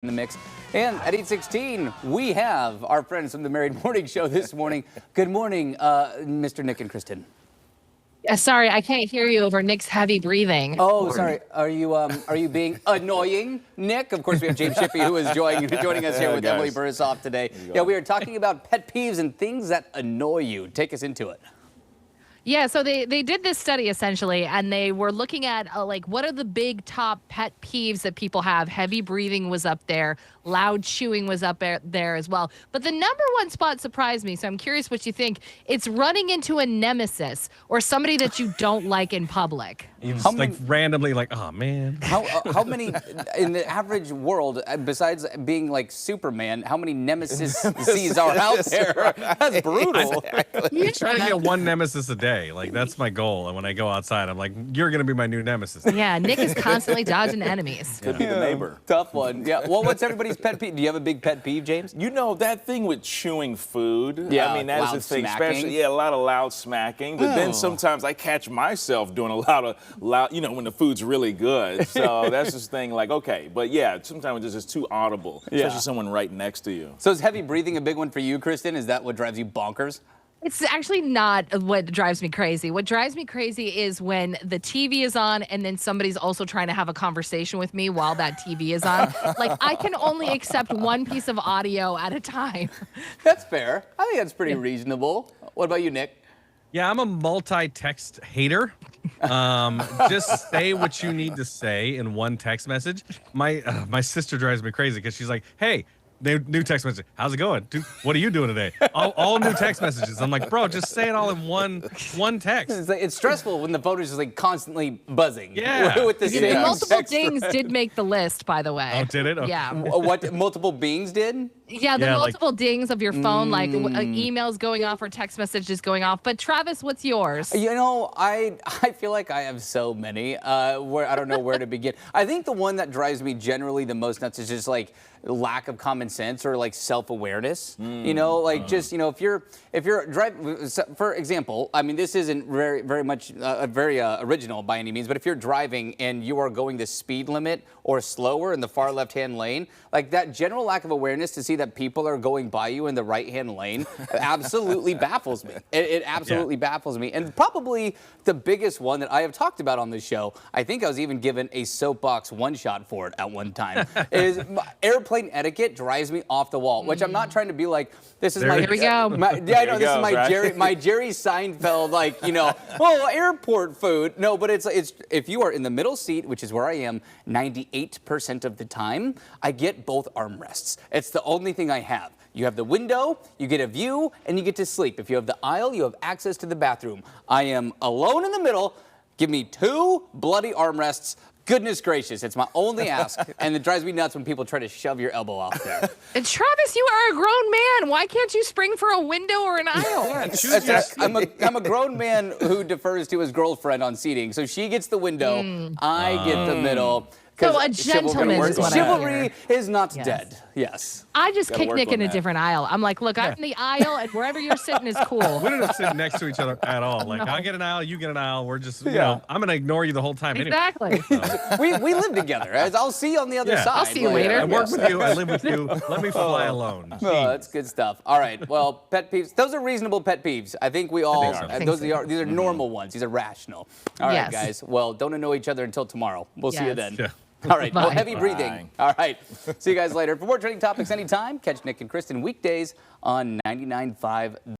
in the mix. And at 8:16, we have our friends from the Married Morning Show this morning. Good morning, Mr. Nick and Kristen. Sorry, I can't hear you over Nick's heavy breathing. Oh, sorry. Are you being annoying, Nick? Of course, we have James Shippey, who is joining us here with Emily Burisoff today. Yeah, we are talking about pet peeves and things that annoy you. Take us into it. Yeah, so they did this study essentially, and they were looking at like what are the big top pet peeves that people have. Heavy breathing was up there, loud chewing was up there as well. But the number one spot surprised me, so I'm curious what you think. It's running into a nemesis or somebody that you don't like in public. You just like randomly like, oh man. How many in the average world, besides being like Superman, how many nemesis are out there? That's brutal. I'm trying to get one nemesis a day. Like that's my goal. And when I go outside, I'm like, you're gonna be my new nemesis. Yeah, Nick is constantly dodging enemies. Could be the neighbor. Tough one. Yeah. Well, what's everybody's pet peeve? Do you have a big pet peeve, James? You know, that thing with chewing food. Yeah, I mean, that's loud the thing. smacking. Especially, a lot of loud smacking. But then sometimes I catch myself doing a lot of loud, when the food's really good. So that's this thing like, okay. But yeah, sometimes it's just too audible, especially someone right next to you. So is heavy breathing a big one for you, Kristen? Is that what drives you bonkers? It's actually not what drives me crazy. What drives me crazy is when the TV is on and then somebody's also trying to have a conversation with me while that TV is on. Like, I can only accept one piece of audio at a time. That's fair. I think that's pretty reasonable. What about you, Nick? Yeah, I'm a multi-text hater. Just say what you need to say in one text message. My sister drives me crazy because she's like, hey, new text message. How's it going? Dude, what are you doing today? All new text messages. I'm like, bro, just say it all in one text. It's stressful when the phone is just like constantly buzzing. Yeah. With the same Multiple text dings thread. did make the list, by the way. Oh, did it? Okay. Yeah. What multiple beings did? Yeah, the Yeah, multiple dings of your phone, like emails going off or text messages going off. But Travis, what's yours? You know, I feel like I have so many where I don't know where to begin. I think the one that drives me generally the most nuts is just like lack of common sense or like self-awareness. You know, like just, if you're driving, for example, I mean, this isn't very much very original by any means, but if you're driving and you are going the speed limit or slower in the far left-hand lane, like that general lack of awareness to see that people are going by you in the right-hand lane absolutely baffles me. It absolutely baffles me. And probably the biggest one that I have talked about on this show, I think I was even given a soapbox one-shot for it at one time, is airplane etiquette drives me off the wall, which I'm not trying to be like, this is Here we go. Yeah, I know, this is my Jerry Seinfeld, like, airport food. No, but it's if you are in the middle seat, which is where I am 98% of the time, I get both armrests. It's the only thing I have. You have the window, you get a view, and you get to sleep. If you have the aisle, you have access to the bathroom. I am alone in the middle. Give me 2 bloody armrests. Goodness gracious, it's my only ask, and it drives me nuts when people try to shove your elbow out there. And Travis, you are a grown man. Why can't you spring for a window or an aisle? I'm a grown man who defers to his girlfriend on seating, so she gets the window, I get the middle. So a gentleman is what I hear. Chivalry is not dead. Yes. I just kick Nick in a different aisle. I'm like, look, I'm in the aisle, and wherever you're sitting is cool. We don't sit next to each other at all. Like, I get an aisle, you get an aisle. We're just, I'm going to ignore you the whole time Exactly. anyway. We live together. I'll see you on the other side. I'll see you later. I work with you. I live with you. Let me fly alone. Oh, that's good stuff. All right. Well, pet peeves. Those are reasonable pet peeves. I think we all. These are normal ones. These are rational. All right, guys. Well, don't annoy each other until tomorrow. We'll see you then. Yeah. All right. Well, heavy breathing. All right. See you guys later. For more trending topics anytime, catch Nick and Kristen weekdays on 99.5.